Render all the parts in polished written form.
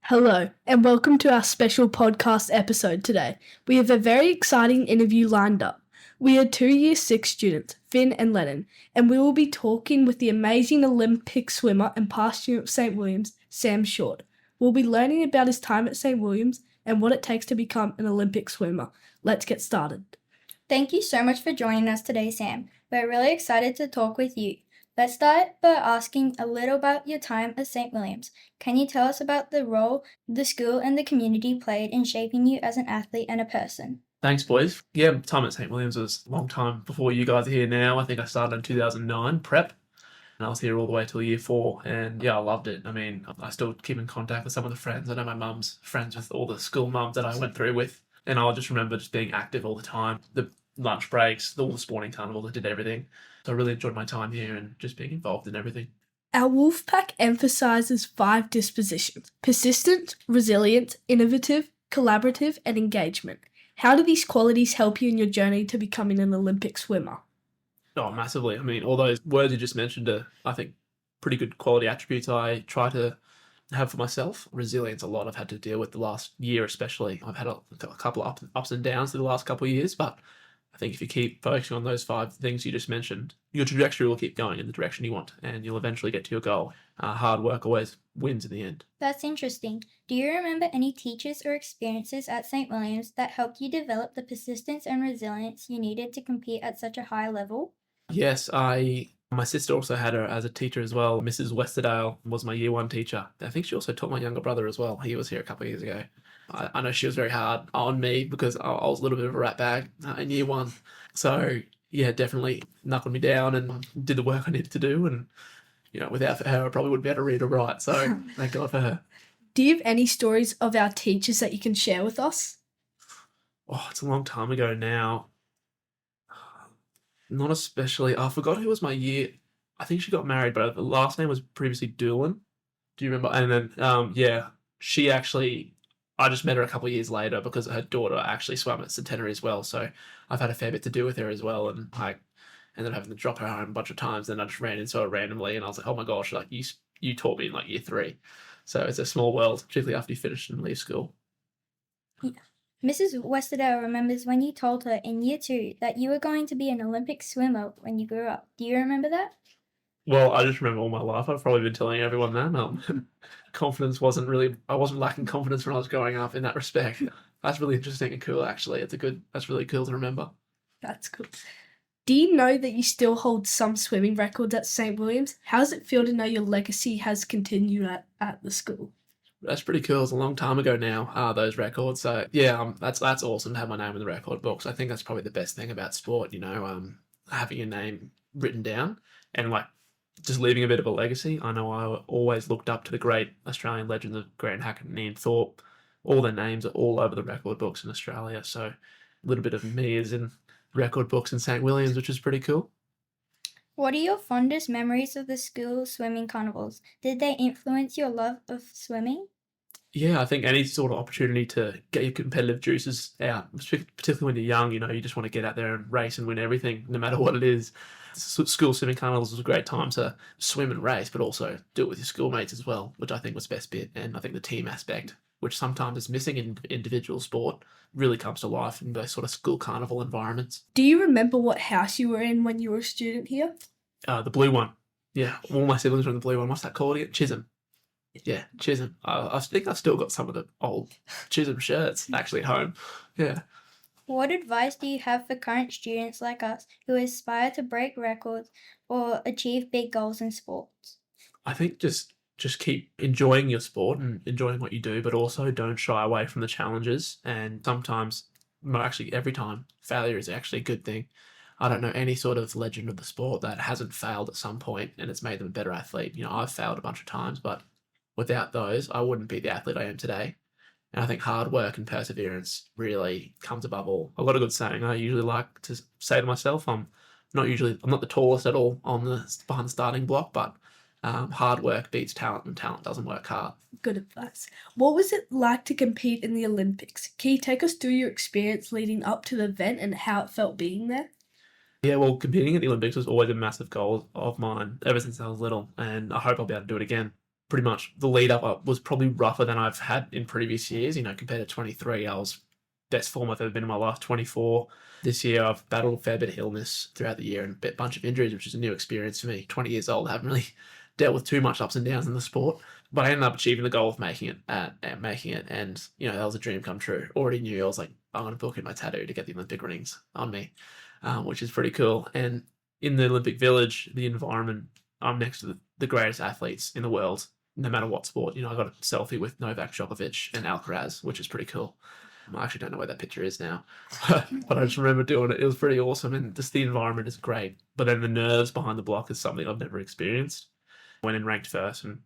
Hello, and welcome to our special podcast episode today. We have a very exciting interview lined up. We are 2 Year 6 students, Finn and Lennon, and we will be talking with the amazing Olympic swimmer and past student of St. William's, Sam Short. We'll be learning about his time at St. William's and what it takes to become an Olympic swimmer. Let's get started. Thank you so much for joining us today, Sam. We're really excited to talk with you. Let's start by asking a little about your time at St. William's. Can you tell us about the role the school and the community played in shaping you as an athlete and a person? Thanks, boys. Yeah, time at St. William's was a long time before you guys are here now. I think I started in 2009, prep, and I was here all the way till year 4. And yeah, I loved it. I mean, I still keep in contact with some of the friends. I know my mum's friends with all the school mums that I went through with. And I'll just remember just being active all the time. The lunch breaks, all the sporting carnivals, I did everything. So I really enjoyed my time here and just being involved in everything. Our Wolfpack emphasises 5 dispositions: persistent, resilient, innovative, collaborative, and engagement. How do these qualities help you in your journey to becoming an Olympic swimmer? Oh, massively. I mean, all those words you just mentioned are, I think, pretty good quality attributes I try to have for myself. Resilience, a lot I've had to deal with the last year especially. I've had a couple of ups and downs through the last couple of years, but I think if you keep focusing on those 5 things you just mentioned, your trajectory will keep going in the direction you want and you'll eventually get to your goal. Hard work always wins in the end. That's interesting. Do you remember any teachers or experiences at St. William's that helped you develop the persistence and resilience you needed to compete at such a high level? Yes, my sister also had her as a teacher as well. Mrs. Westerdale was my year 1 teacher. I think she also taught my younger brother as well. He was here a couple of years ago. I know she was very hard on me because I was a little bit of a rat bag in year 1. So yeah, definitely knuckled me down and did the work I needed to do. And without her, I probably wouldn't be able to read or write. So thank God for her. Do you have any stories of our teachers that you can share with us? Oh, it's a long time ago now. Not especially. I forgot who was my year. I think she got married, but the last name was previously Doolan. Do you remember? And then, she actually, I just met her a couple of years later because her daughter actually swam at Centenary as well. So I've had a fair bit to do with her as well. And I ended up having to drop her home a bunch of times. Then I just ran into her randomly and I was like, oh my gosh, like you taught me in like year 3. So it's a small world, particularly after you finish and leave school. Yeah. Mrs. Westerdale remembers when you told her in year 2 that you were going to be an Olympic swimmer when you grew up. Do you remember that? Well, I just remember all my life. I've probably been telling everyone that. Confidence I wasn't lacking confidence when I was growing up in that respect. That's really interesting and cool, actually. That's really cool to remember. That's cool. Do you know that you still hold some swimming records at St. William's? How does it feel to know your legacy has continued at the school? That's pretty cool. It's a long time ago now, those records. So yeah, that's awesome to have my name in the record books. I think that's probably the best thing about sport, having your name written down and like just leaving a bit of a legacy. I know I always looked up to the great Australian legends of Grant Hackett and Ian Thorpe. All their names are all over the record books in Australia. So a little bit of me is in record books in St. William's, which is pretty cool. What are your fondest memories of the school swimming carnivals? Did they influence your love of swimming? Yeah, I think any sort of opportunity to get your competitive juices out, particularly when you're young, you just want to get out there and race and win everything, no matter what it is. School swimming carnivals was a great time to swim and race, but also do it with your schoolmates as well, which I think was the best bit. And I think the team aspect, which sometimes is missing in individual sport, really comes to life in those sort of school carnival environments. Do you remember what house you were in when you were a student here? The blue one. Yeah, all my siblings were in the blue one. What's that called again? Chisholm. Yeah, Chisholm. I think I've still got some of the old Chisholm shirts actually at home. Yeah. What advice do you have for current students like us who aspire to break records or achieve big goals in sports? I think just keep enjoying your sport and enjoying what you do, but also don't shy away from the challenges. And sometimes, well, actually every time, failure is actually a good thing. I don't know any sort of legend of the sport that hasn't failed at some point and it's made them a better athlete. I've failed a bunch of times, but without those, I wouldn't be the athlete I am today. And I think hard work and perseverance really comes above all. I've got a good saying I usually like to say to myself. I'm not the tallest at all behind the starting block, but hard work beats talent and talent doesn't work hard. Good advice. What was it like to compete in the Olympics? Can you take us through your experience leading up to the event and how it felt being there? Yeah, well, competing at the Olympics was always a massive goal of mine ever since I was little, and I hope I'll be able to do it again. pretty much the lead up was probably rougher than I've had in previous years. Compared to 23, I was best form I've ever been in my life. 24 this year, I've battled a fair bit of illness throughout the year and a bunch of injuries, which is a new experience for me. 20 years old, I haven't really dealt with too much ups and downs in the sport, but I ended up achieving the goal of making it, and that was a dream come true. Already knew I was like, I'm going to book in my tattoo to get the Olympic rings on me, which is pretty cool. And in the Olympic Village, the environment, I'm next to the greatest athletes in the world, no matter what sport. I got a selfie with Novak Djokovic and Alcaraz, which is pretty cool. I actually don't know where that picture is now, but I just remember doing it. It was pretty awesome, and just the environment is great. But then the nerves behind the block is something I've never experienced. Went in ranked first, and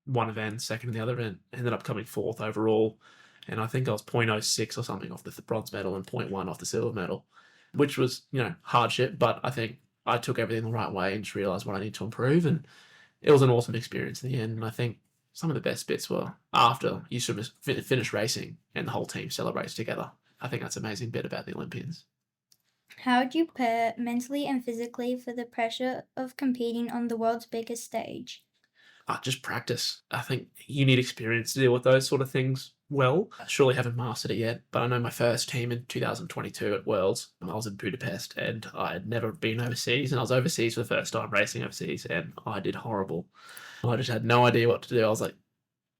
one event, second in the other event, ended up coming fourth overall, and I think I was 0.06 or something off the bronze medal and 0.1 off the silver medal, which was hardship. But I think I took everything the right way and just realized what I need to improve, and it was an awesome experience in the end. And I think some of the best bits were after you sort of finish racing and the whole team celebrates together. I think that's an amazing bit about the Olympians. How do you prepare mentally and physically for the pressure of competing on the world's biggest stage? Just practice. I think you need experience to deal with those sort of things well. I surely haven't mastered it yet, but I know my first team in 2022 at Worlds, I was in Budapest and I had never been overseas, and I was overseas for the first time racing overseas, and I did horrible. I just had no idea what to do. I was like,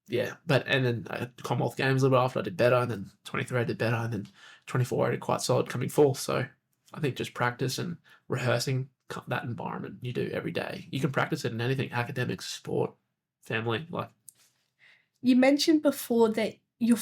yeah. And then I had Commonwealth Games a little bit after, I did better, and then 23 I did better, and then 24 I did quite solid coming fourth. So I think just practice and rehearsing that environment you do every day. You can practice it in anything, academics, sport, family. You mentioned before that your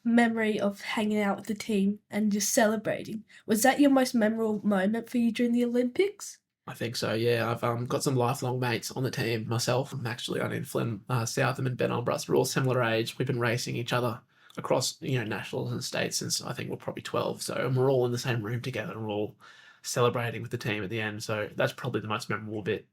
memory of hanging out with the team and just celebrating. Was that your most memorable moment for you during the Olympics? I think so, yeah. I've got some lifelong mates on the team. Myself, Max Giuliani and Flynn Southam and Ben Ombrus. We're all similar age. We've been racing each other across nationals and states since I think we're probably 12. So, and we're all in the same room together and we're all celebrating with the team at the end. So that's probably the most memorable bit.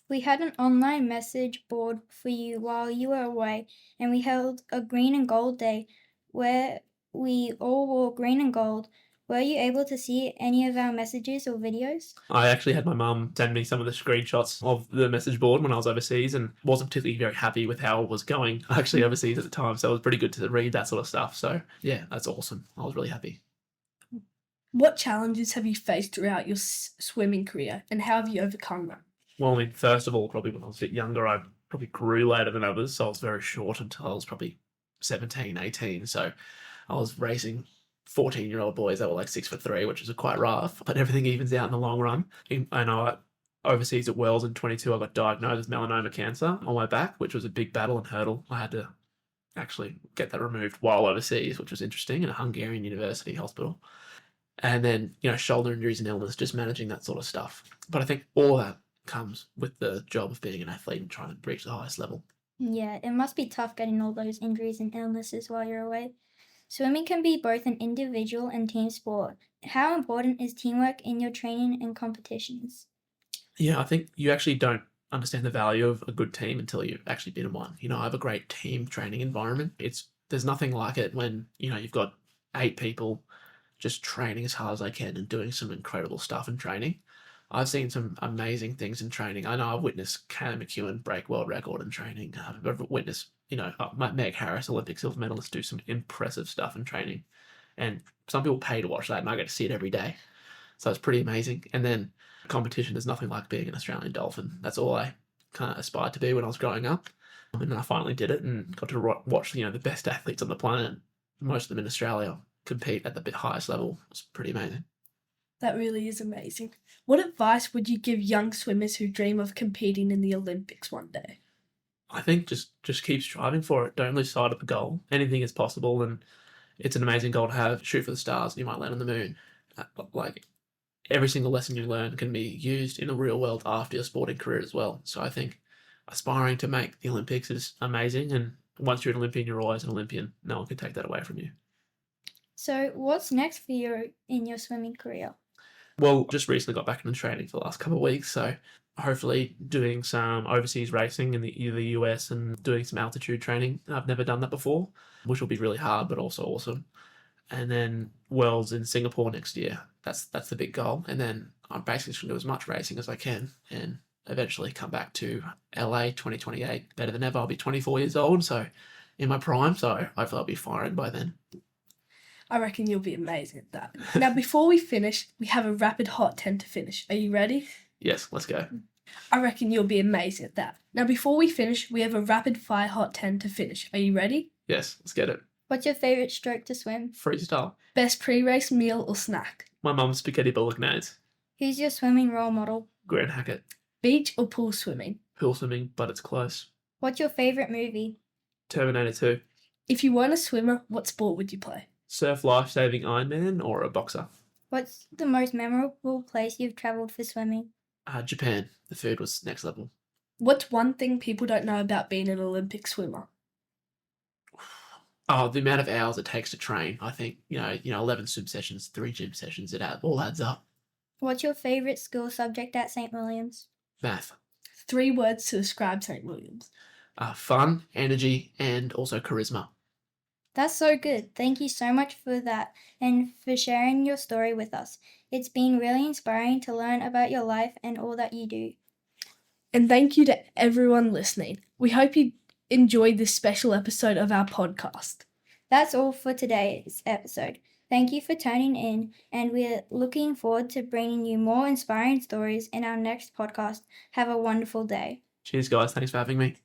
We had an online message board for you while you were away, and we held a green and gold day where we all wore green and gold. Were you able to see any of our messages or videos? I actually had my mum send me some of the screenshots of the message board when I was overseas, and wasn't particularly very happy with how it was going actually overseas at the time. So it was pretty good to read that sort of stuff. So yeah, that's awesome. I was really happy. What challenges have you faced throughout your swimming career, and how have you overcome them? Well, I mean, first of all, probably when I was a bit younger, I probably grew later than others. So I was very short until I was probably 17, 18. So I was racing 14-year-old boys that were like 6'3", which is quite rough, but everything evens out in the long run. I know overseas at Wells in 22, I got diagnosed with melanoma cancer on my back, which was a big battle and hurdle. I had to actually get that removed while overseas, which was interesting, in a Hungarian university hospital. And then, shoulder injuries and illness, just managing that sort of stuff. But I think all that comes with the job of being an athlete and trying to reach the highest level. Yeah, it must be tough getting all those injuries and illnesses while you're away. Swimming can be both an individual and team sport. How important is teamwork in your training and competitions? Yeah, I think you actually don't understand the value of a good team until you've actually been in one. I have a great team training environment. There's nothing like it when, you've got 8 people just training as hard as they can and doing some incredible stuff in training. I've seen some amazing things in training. I know I've witnessed Cam McEwen break world record in training. I've witnessed, Meg Harris, Olympic silver medalist, do some impressive stuff in training. And some people pay to watch that, and I get to see it every day. So it's pretty amazing. And then competition, there's nothing like being an Australian Dolphin. That's all I kind of aspired to be when I was growing up. And then I finally did it and got to watch, the best athletes on the planet, most of them in Australia, compete at the highest level. It's pretty amazing. That really is amazing. What advice would you give young swimmers who dream of competing in the Olympics one day? I think just keep striving for it. Don't lose sight of the goal. Anything is possible, and it's an amazing goal to have. Shoot for the stars, and you might land on the moon. Like, every single lesson you learn can be used in the real world after your sporting career as well. So I think aspiring to make the Olympics is amazing, and once you're an Olympian, you're always an Olympian. No one can take that away from you. So what's next for you in your swimming career? Well, just recently got back into training for the last couple of weeks, so hopefully doing some overseas racing in the US and doing some altitude training. I've never done that before, which will be really hard, but also awesome. And then Worlds in Singapore next year. That's the big goal. And then I'm basically just going to do as much racing as I can and eventually come back to LA 2028 better than ever. I'll be 24 years old, so in my prime, so hopefully I'll be firing by then. I reckon you'll be amazing at that. Now, before we finish, we have a rapid hot 10 to finish. Are you ready? Yes, let's go. I reckon you'll be amazing at that. Now, before we finish, we have a rapid fire hot 10 to finish. Are you ready? Yes, let's get it. What's your favourite stroke to swim? Freestyle. Best pre-race meal or snack? My mum's spaghetti bolognese. Who's your swimming role model? Grant Hackett. Beach or pool swimming? Pool swimming, but it's close. What's your favourite movie? Terminator 2. If you weren't a swimmer, what sport would you play? Surf life-saving Ironman or a boxer? What's the most memorable place you've travelled for swimming? Japan. The food was next level. What's one thing people don't know about being an Olympic swimmer? Oh, the amount of hours it takes to train. I think, 11 swim sessions, 3 gym sessions, all adds up. What's your favourite school subject at St. Williams? Math. 3 words to describe St. Williams. Fun, energy, and also charisma. That's so good. Thank you so much for that and for sharing your story with us. It's been really inspiring to learn about your life and all that you do. And thank you to everyone listening. We hope you enjoyed this special episode of our podcast. That's all for today's episode. Thank you for tuning in, and we're looking forward to bringing you more inspiring stories in our next podcast. Have a wonderful day. Cheers, guys. Thanks for having me.